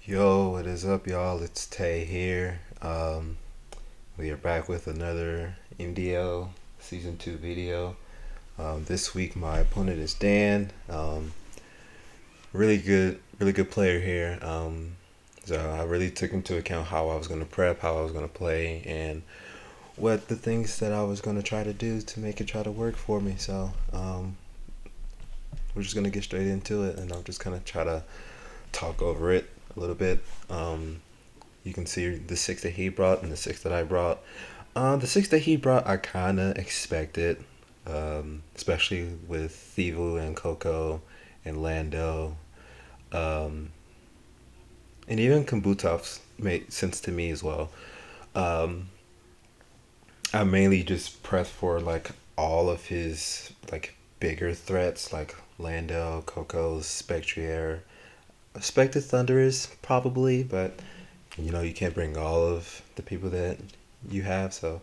Yo, what is up, y'all? It's Tay here. We are back with another MDL Season 2 video. This week, my opponent is Dan. Really good player here. So I really took into account how I was going to prep, how I was going to play, and what the things that I was going to try to do to make it try to work for me. So we're just going to get straight into it, and I'm just going to try to talk over it a little bit. You can see the six that he brought and the six that I brought. The six that he brought, I kind of expected, especially with Thivu and Coco and Lando. Um, and even Kabutov's made sense to me as well. Um, I mainly just pressed for like all of his like bigger threats like Lando, Coco's, Spectrier. Expected Thunderous probably, but you can't bring all of the people that you have. So,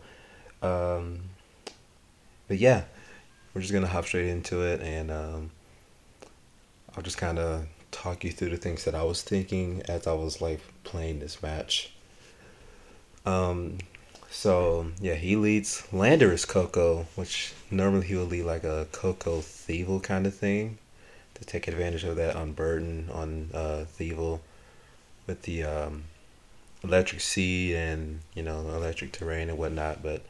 um, but yeah, we're just gonna hop straight into it, and I'll just kind of talk you through the things that I was thinking as I was like playing this match. Um, so yeah, he leads Lander Coco, which normally he would lead like a Coco Thievel kind of thing to take advantage of that unburden on Thievel with the electric seed and electric terrain and whatnot. But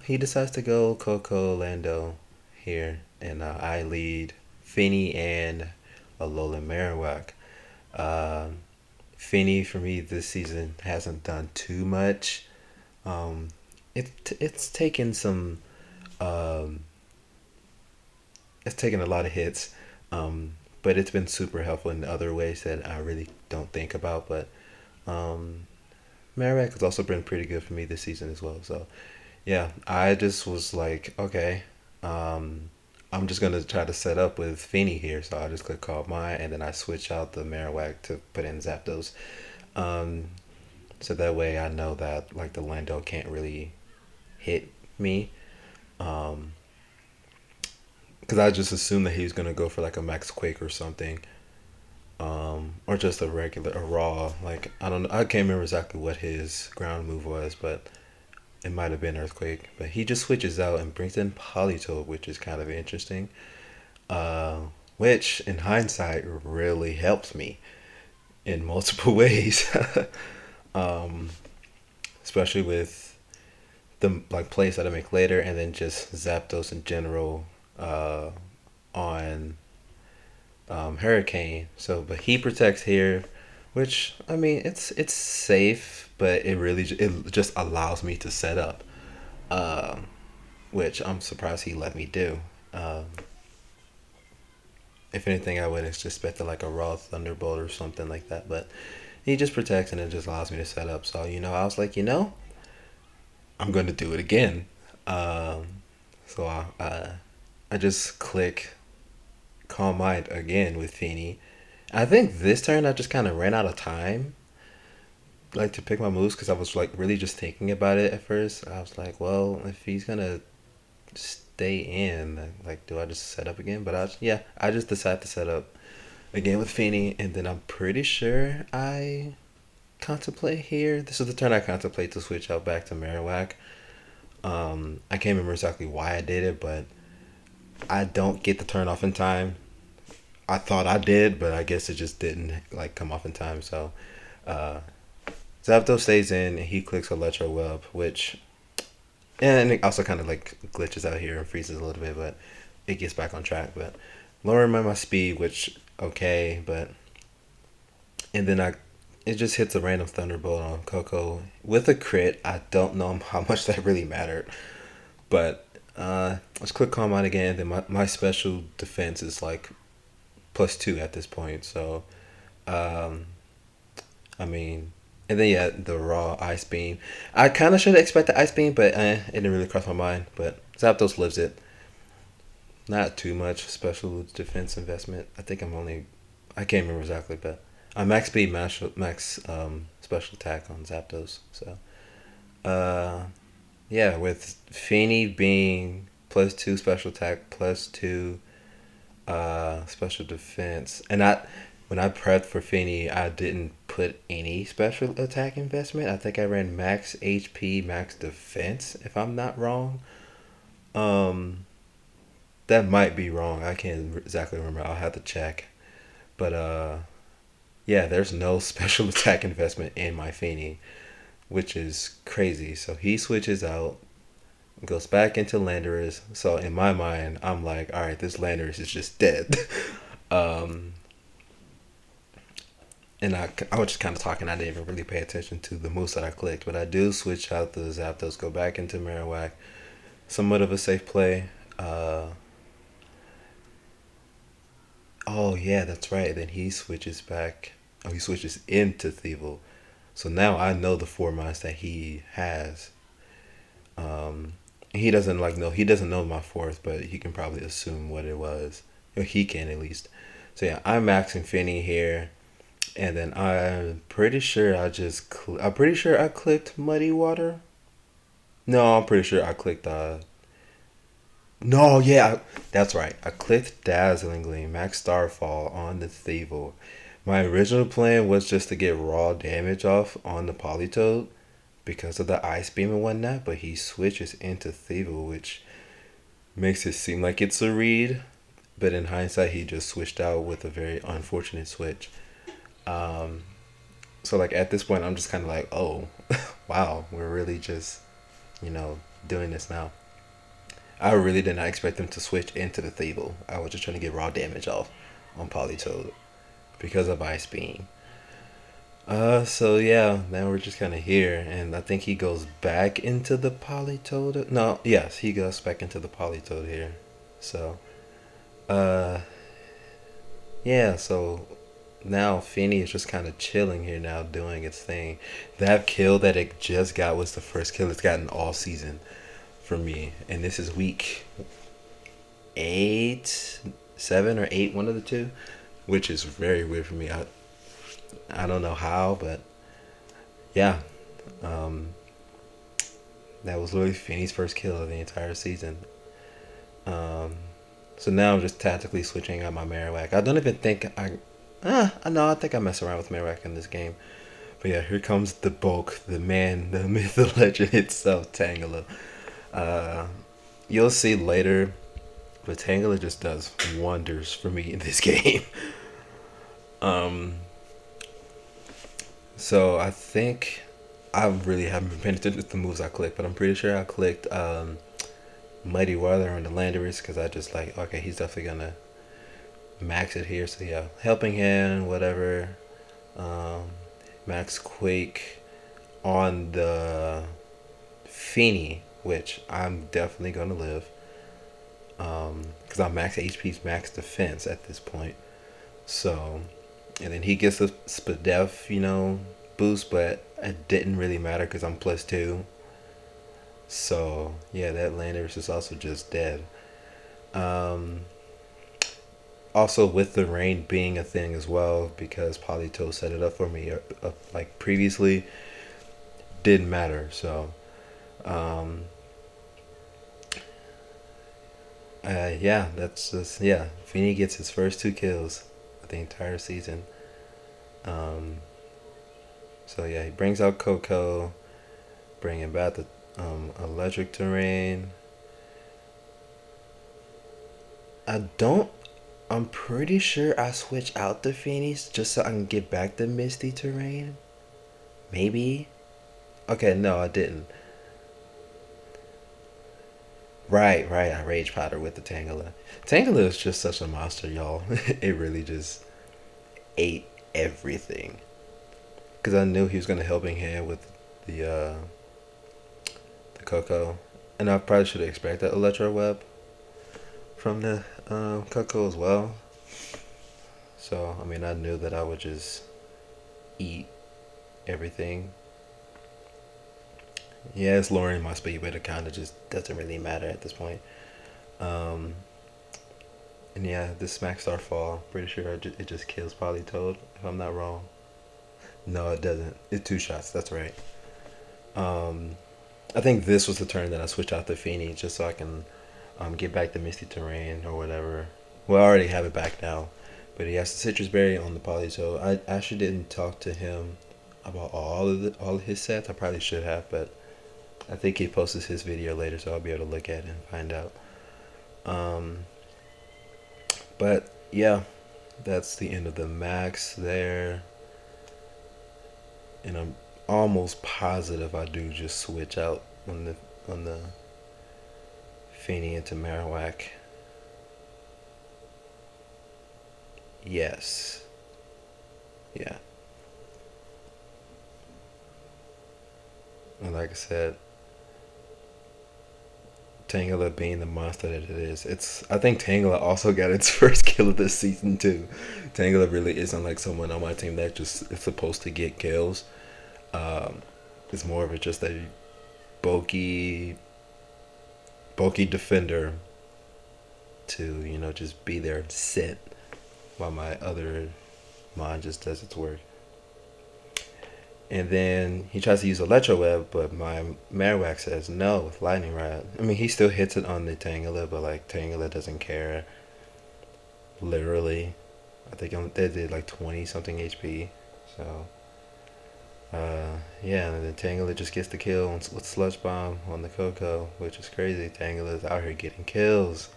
he decides to go Coco Lando here, and I lead Finny and Alolan Marowak. Uh, Finny for me this season hasn't done too much. Um, it's taken some um, it's taken a lot of hits, but it's been super helpful in other ways that I really don't think about. But um, Marowak has also been pretty good for me this season as well. So yeah, I just was like, okay, um, I'm just gonna try to set up with Feeney here. So I just click Call Mine, and then I switch out the Marowak to put in Zapdos. Um, so that way I know that like the Lando can't really hit me. Um, because I just assumed that he was gonna go for like a Max Quake or something. Or just a raw. Like I don't know, I can't remember exactly what his ground move was, but it might have been Earthquake, but he just switches out and brings in Politoed, which is kind of interesting. Uh, which, in hindsight, really helps me in multiple ways. um, Especially with the like plays that I make later, and then just Zapdos in general on Hurricane. So, but he protects here, which I mean, it's safe, but it just allows me to set up. Um, which I'm surprised he let me do. Um, if anything, I would have expected like a raw thunderbolt or something like that, but he just protects and it just allows me to set up. So I was like, I'm going to do it again. Um, so I just click Calm Mind again with Feeny. I think this turn I just kind of ran out of time like to pick my moves because I was like really just thinking about it at first. I was like, well, if he's gonna stay in. Like, do I just set up again? But I just decided to set up again with Feeny, and then I'm pretty sure I contemplate here. This is the turn I contemplate to switch out back to Marowak. I can't remember exactly why I did it, but I don't get the turn off in time. I thought I did, but I guess it just didn't like come off in time. So uh, Zapdos stays in, and he clicks Electro Web, which and it also kind of like glitches out here and freezes a little bit, but it gets back on track. But lowering my speed, which okay, but and then it just hits a random thunderbolt on Coco with a crit. I don't know how much that really mattered, but let's click Calm Out again. Then my special defense is like +2 at this point. So um, I mean, and then yeah, the raw ice beam. I kind of should have expected ice beam, but it didn't really cross my mind. But Zapdos lives it. Not too much special defense investment. I can't remember exactly, but I max speed, max special attack on Zapdos. So, uh, yeah, with Feeny being +2 special attack, +2 special defense, and when I prepped for Feeny, I didn't put any special attack investment. I think I ran max HP, max defense, if I'm not wrong. Um, that might be wrong. I can't exactly remember. I'll have to check. But yeah, there's no special attack investment in my Feeney, which is crazy. So he switches out, goes back into Landorus. So in my mind, I'm like, all right, this Landorus is just dead. um, and I was just kind of talking. I didn't even really pay attention to the moves that I clicked, but I do switch out the Zapdos, go back into Marowak. Somewhat of a safe play. Oh yeah, that's right. Then he switches back. Oh, he switches into Thievul. So now I know the four mines that he has. He doesn't like know. He doesn't know my fourth, but he can probably assume what it was. Or he can at least. So yeah, I'm maxing Finny here, and then I'm pretty sure I'm pretty sure I clicked Muddy Water. No, I'm pretty sure I clicked No, yeah, that's right. I clicked Dazzling Gleam, Max Starfall on the Thievul. My original plan was just to get raw damage off on the Politoed because of the Ice Beam and whatnot, but he switches into Thievul, which makes it seem like it's a read. But in hindsight, he just switched out with a very unfortunate switch. Um, so like at this point, I'm just kind of like, oh, wow, we're really just, doing this now. I really did not expect him to switch into the Thievul. I was just trying to get raw damage off on Politoed because of Ice Beam. So yeah, now we're just kind of here, and I think he goes back into the Politoed. No, yes, he goes back into the Politoed here. So, uh, yeah, so now Feeney is just kind of chilling here now, doing its thing. That kill that it just got was the first kill it's gotten all season for me, and this is week 8, 7 or 8, one of the two, which is very weird for me. I don't know how, but yeah, um, that was literally Finney's first kill of the entire season. Um, so now I'm just tactically switching out my Marowak. I don't even think I know. I think I mess around with Marowak in this game. But yeah, here comes the bulk, the man, the myth, the legend itself, Tangela. Uh, you'll see later, but Tangela just does wonders for me in this game. um, so I think I really haven't been paying attention to the moves I clicked, but I'm pretty sure I clicked Mighty Water on the Landorus because I just like, okay, he's definitely gonna max it here. So yeah, Helping Hand, whatever. Um, Max Quake on the Feeney, which I'm definitely gonna live. Because I'm max HP's max defense at this point. So, and then he gets a Spadef, boost, but it didn't really matter because I'm +2. So yeah, that Landers is also just dead. Um, Also with the rain being a thing as well, because Polito set it up for me like previously, didn't matter. So, um, yeah, that's just Feeney gets his first 2 kills of the entire season. Um, so yeah, he brings out Coco, bringing back the electric terrain. I don't. I'm pretty sure I switch out the Phoenix just so I can get back the Misty terrain. Maybe. Okay, no, I didn't. Right. I Rage Powder with the Tangela. Tangela is just such a monster, y'all. It really just ate everything. Because I knew he was going to Helping Hand with the Coco. And I probably should have expected Electro Web from the Coco as well. So, I mean, I knew that I would just eat everything. Yeah, it's lowering my speed, but it kind of just doesn't really matter at this point. Um, and yeah, this Smack Star Fall, pretty sure it just kills Politoed, if I'm not wrong. No, it doesn't. It's 2 shots, that's right. Um, I think this was the turn that I switched out the Feeny just so I can get back the Misty Terrain or whatever. Well, I already have it back now, But he has the citrus berry on the poly. So I actually didn't talk to him about all of his sets. I probably should have, but I think he posted his video later, so I'll be able to look at it and find out. Um, but yeah, that's the end of the max there. And I'm almost positive I do just switch out on the Feeney into Marowak. Yes. Yeah. And like I said, Tangela being the monster that it is, I think Tangela also got its first kill of this season too. Tangela really isn't like someone on my team that just is supposed to get kills. Um, it's more of a just a bulky defender to, just be there and sit while my other mon just does its work. And then he tries to use Electro Web, but my Marowak says no with Lightning Rod. I mean, he still hits it on the Tangela, but like Tangela doesn't care. Literally, I think they did like 20 something HP. So, yeah, and then Tangela just gets the kill with Sludge Bomb on the Coco, which is crazy. Tangela's out here getting kills,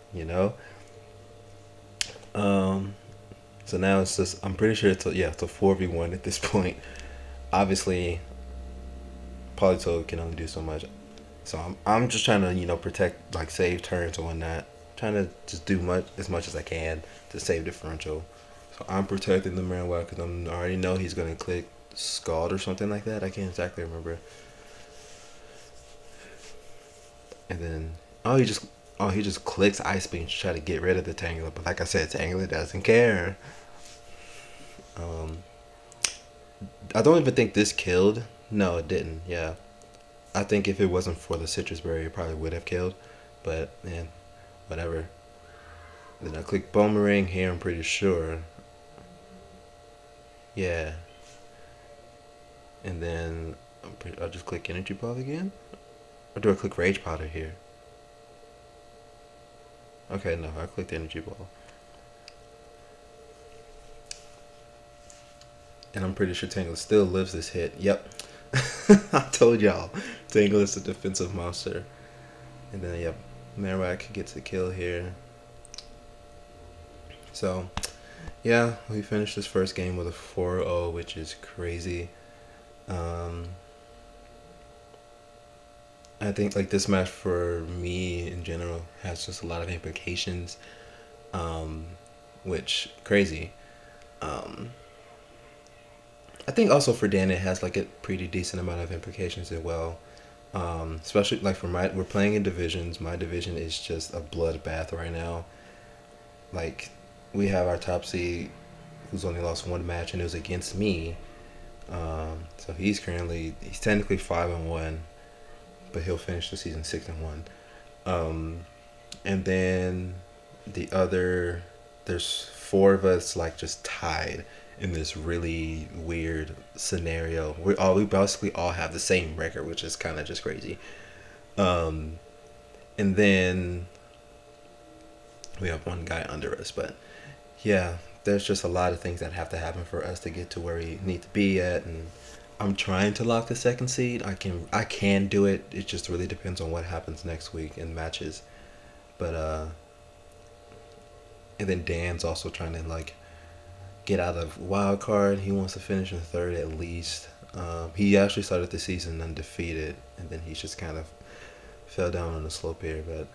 So now it's just, I'm pretty sure it's a 4v1 at this point. Obviously, Politoed can only do so much. So I'm just trying to, protect, like, save turns and whatnot. Trying to just do as much as I can to save differential. So I'm protecting the Marowak because I already know he's going to click Scald or something like that. I can't exactly remember. And then, he just clicks Ice Beam to try to get rid of the Tangela. But like I said, Tangela doesn't care. I don't even think this killed. No, it didn't. Yeah. I think if it wasn't for the citrus berry, it probably would have killed. But, man, whatever. Then I click Boomerang here, I'm pretty sure. Yeah. And then I'll just click Energy Ball again. Or do I click Rage Powder here? Okay, no, I clicked Energy Ball. And I'm pretty sure Tangle still lives this hit. Yep. I told y'all. Tangle is a defensive monster. And then, yep, Marowak gets a kill here. So, yeah, we finished this first game with a 4-0, which is crazy. I think, like, this match for me in general has just a lot of implications, which, crazy. I think also for Dan it has like a pretty decent amount of implications as well. Especially like for we're playing in divisions. My division is just a bloodbath right now. Like we have our top seed who's only lost one match and it was against me. So he's technically 5-1, but he'll finish the season 6-1. And then there's four of us like just tied in this really weird scenario. We basically all have the same record, which is kind of just crazy. And then we have one guy under us, but yeah, there's just a lot of things that have to happen for us to get to where we need to be at, and I'm trying to lock the second seed. I can do it. It just really depends on what happens next week in matches. But and then Dan's also trying to like get out of wild card. He wants to finish in third at least. He actually started the season undefeated, and then he just kind of fell down on the slope here. But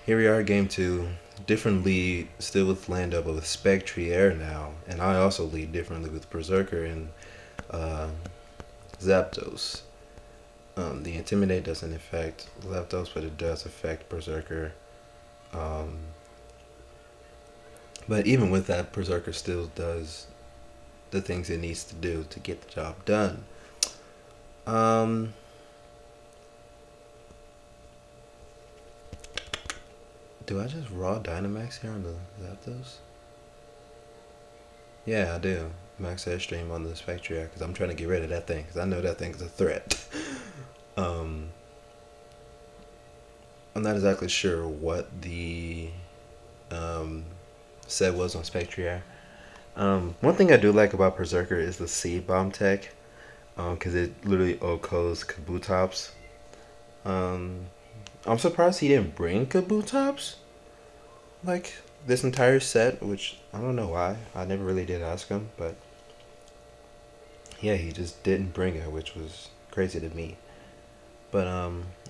here we are, game 2. Different lead, still with Lando, but with Spectrier now. And I also lead differently with Berserker and Zapdos. The Intimidate doesn't affect Zapdos, but it does affect Berserker. But even with that, Berserker still does the things it needs to do to get the job done. Do I just raw Dynamax here on the Zapdos? Yeah, I do. Max Airstream on the Spectrier because I'm trying to get rid of that thing because I know that thing is a threat. I'm not exactly sure what the set was on Spectrier. One thing I do like about Berserker is the seed bomb tech, because it literally OHKOs Kabutops. Um, I'm surprised he didn't bring Kabutops like this entire set, which I don't know why. I never really did ask him, but yeah, he just didn't bring it, which was crazy to me. But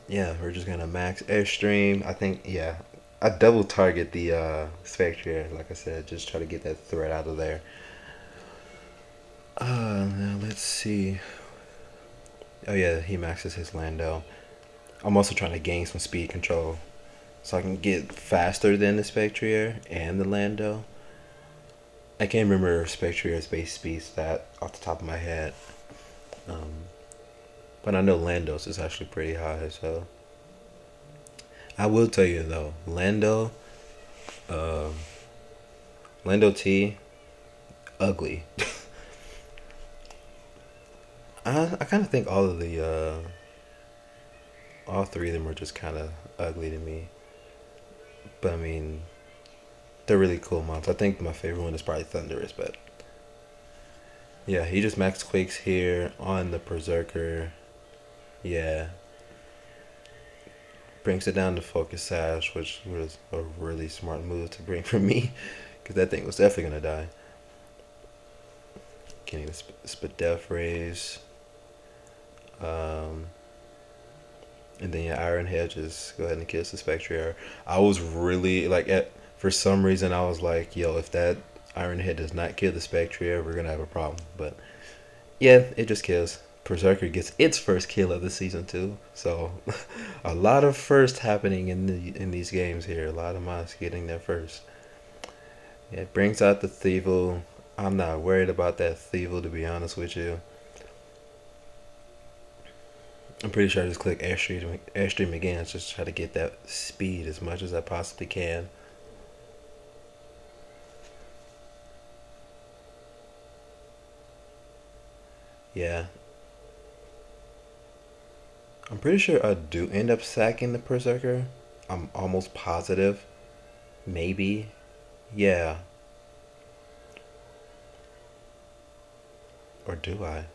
yeah, we're just gonna max airstream. I think yeah, I double target the Spectre, like I said, just try to get that threat out of there. Now let's see. Oh yeah, he maxes his Lando. I'm also trying to gain some speed control so I can get faster than the Spectrier and the Lando. I can't remember Spectrier's base speed stat off the top of my head, um, but I know Lando's is actually pretty high. So I will tell you though, uh, Lando T, ugly. I kind of think all three of them were just kind of ugly to me. But I mean, they're really cool mobs. I think my favorite one is probably Thunderous, but yeah, he just max quakes here on the Berserker. Yeah, brings it down to Focus Sash, which was a really smart move to bring for me, because that thing was definitely gonna die. Getting the Spadef raise, um, and then yeah, Iron Head just go ahead and kill the Spectrier. I was really like for some reason I was like, yo, if that Iron Head does not kill the Spectrier, we're gonna have a problem. But yeah, it just kills. Berserker gets its first kill of the season too. So a lot of first happening in these games here. A lot of mods getting there first. Yeah, it brings out the Thievel. I'm not worried about that Thievel, to be honest with you. I'm pretty sure I just click Airstream again. Just try to get that speed as much as I possibly can. Yeah, I'm pretty sure I do end up sacking the Berserker. I'm almost positive. Maybe. Yeah. Or do I?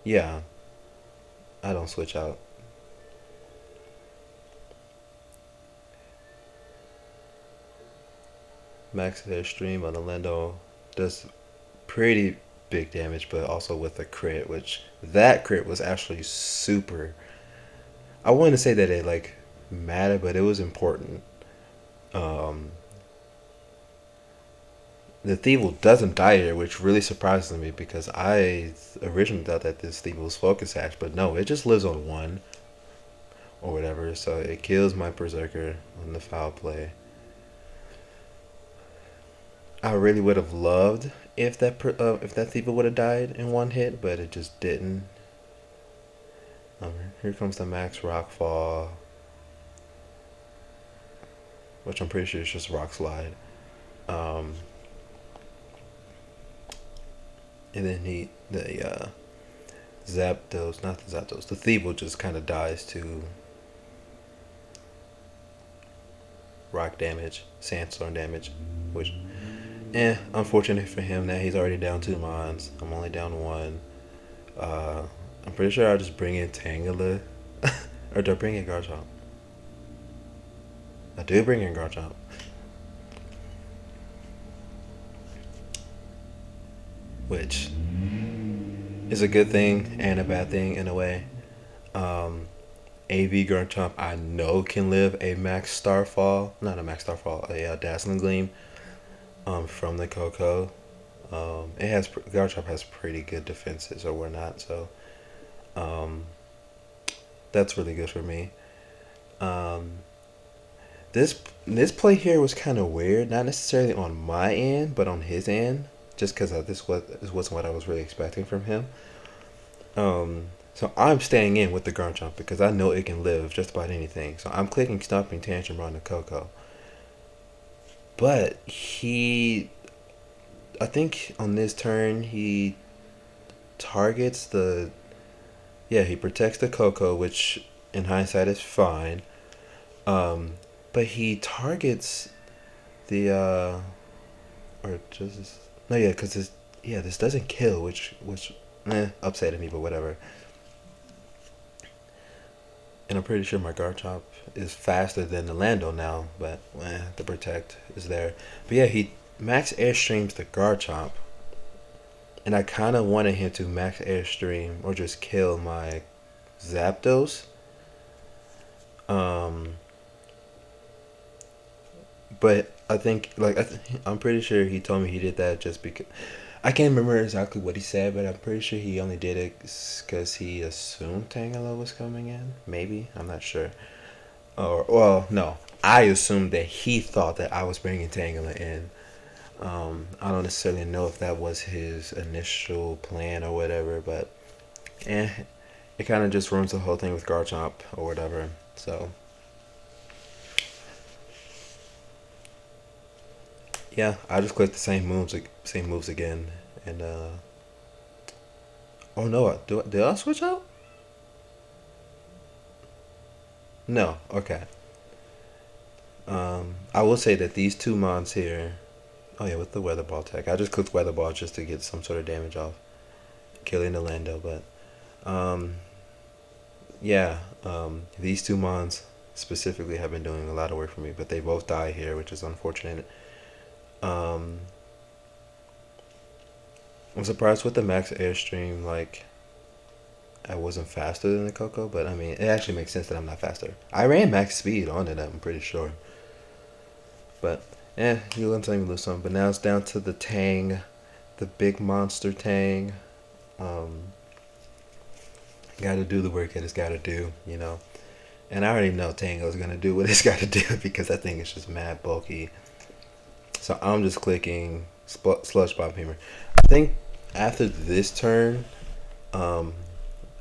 Yeah. I don't switch out. Max Airstream on the Lendo does pretty big damage, but also with a crit, which that crit was actually super. I wouldn't say that it like mattered, but it was important. Um, the Thievel doesn't die here, which really surprises me because I originally thought that this Thievel was Focus Sash, but no, it just lives on one or whatever, so it kills my Berserker on the foul play. I really would have loved if that Thievel would have died in one hit, but it just didn't. Here comes the Max Rockfall, which I'm pretty sure is just Rock Slide. Um, and then the Zapdos, not the Zapdos, the Thievel just kind of dies to rock damage, sandstorm damage, which, unfortunate for him that he's already down 2 mons. I'm only down 1. Uh, I'm pretty sure I'll just bring in Tangela, or do I bring in Garchomp? I do bring in Garchomp. Which is a good thing and a bad thing in a way. Um, AV Garchomp I know can live a max Starfall, not a max Starfall, a Dazzling Gleam from the Coco. It has Garchomp has pretty good defenses or whatnot, so um, that's really good for me. Um, this play here was kind of weird, not necessarily on my end, but on his end, just because this wasn't what I was really expecting from him. So I'm staying in with the Garchomp because I know it can live just about anything. So I'm clicking Stomping Tantrum on the Coco. But I think on this turn, he targets he protects the Coco, which in hindsight is fine. Um, but he targets The or just no, yeah, because this, yeah, this doesn't kill, which upsetted me, but whatever. And I'm pretty sure my guard chop is faster than the Lando now, but the protect is there. But yeah, he max airstreams the guard chop, and I kind of wanted him to max airstream or just kill my Zapdos. Um, but I think like I'm pretty sure he told me he did that just because I can't remember exactly what he said, but I'm pretty sure he only did it because he assumed Tangela was coming in. Maybe, I'm not sure. Or well, no, I assumed that he thought that I was bringing Tangela in. I don't necessarily know if that was his initial plan or whatever, but it kind of just ruins the whole thing with Garchomp or whatever. So yeah, I just clicked the same moves again, and oh no, did I switch out? No, okay. I will say that these two mons here. Oh yeah, with the weather ball tech, I just clicked weather ball just to get some sort of damage off, killing the Lando. But um, yeah, these two mons specifically have been doing a lot of work for me, but they both die here, which is unfortunate. Um, I'm surprised with the max airstream. Like, I wasn't faster than the Coco, but I mean, it actually makes sense that I'm not faster. I ran max speed on it, I'm pretty sure. But, you learn something, you lose something. But now it's down to the Tang, the big monster Tang. Um, gotta do the work that it's gotta do, you know. And I already know Tango's gonna do what it's gotta do because I think it's just mad bulky. So I'm just clicking Sludge Bomb Hammer. I think after this turn, um,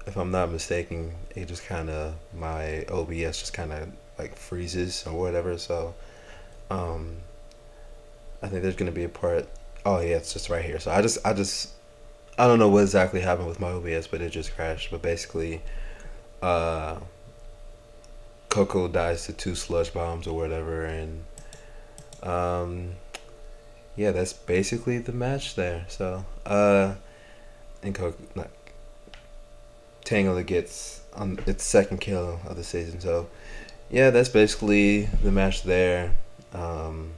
if I'm not mistaken, it just kind of, my OBS just kind of like freezes or whatever. So um, I think there's gonna be a part. Oh yeah, it's just right here. So I don't know what exactly happened with my OBS, but it just crashed. But basically, uh, Coco dies to two sludge bombs or whatever, and um, yeah, that's basically the match there. So and Coco, not, Tangela gets on its second kill of the season. So yeah, that's basically the match there. Um,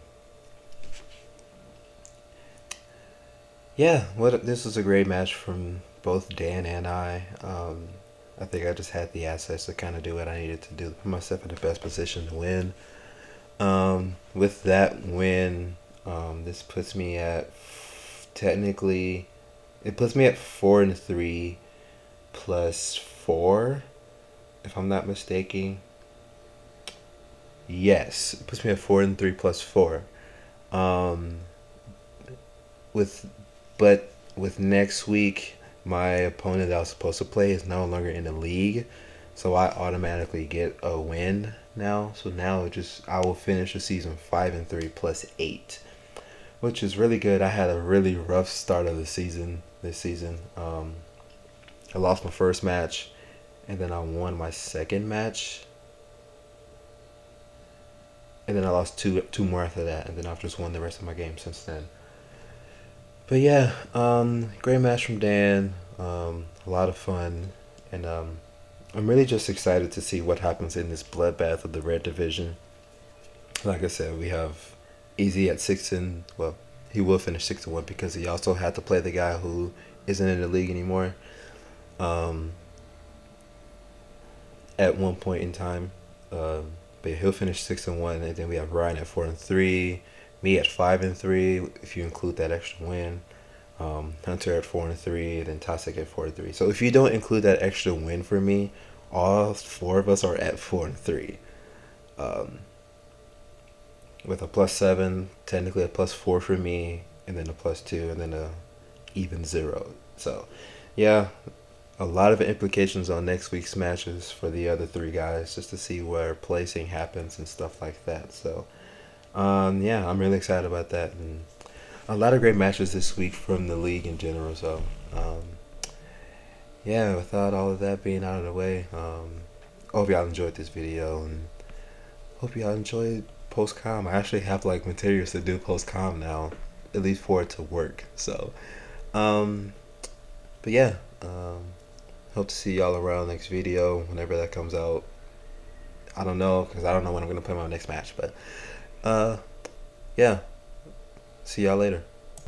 yeah, what this was a great match from both Dan and I. I think I just had the assets to kind of do what I needed to do to put myself in the best position to win. With that win, this puts me at technically, it puts me at 4-3 plus 4, if I'm not mistaken. Yes, it puts me at 4-3 plus 4. Um, with but with next week, my opponent that I was supposed to play is no longer in the league, so I automatically get a win now. So now I will finish the season 5-3 plus 8, which is really good. I had a really rough start of the season this season. I lost my first match, and then I won my second match, and then I lost two more after that, and then I've just won the rest of my games since then. But yeah, great match from Dan. A lot of fun, and I'm really just excited to see what happens in this bloodbath of the red division. Like I said, we have Easy at 6 well, he will finish 6-1 because he also had to play the guy who isn't in the league anymore. Um, at one point in time, but he'll finish 6-1, and then we have Ryan at 4-3, me at 5-3 if you include that extra win. Hunter at 4-3, then Tasik at 4-3. So if you don't include that extra win for me, all four of us are at 4-3. Um, with a +7, technically a +4 for me, and then a +2, and then a even 0. So, yeah, a lot of implications on next week's matches for the other three guys, just to see where placing happens and stuff like that. So, yeah, I'm really excited about that, and a lot of great matches this week from the league in general. So, yeah, without all of that being out of the way, I hope y'all enjoyed this video, and hope y'all enjoyed post com. I actually have like materials to do post com now, at least for it to work. So, um, but yeah, hope to see y'all around next video whenever that comes out. I don't know because I don't know when I'm gonna play my next match, but yeah, see y'all later.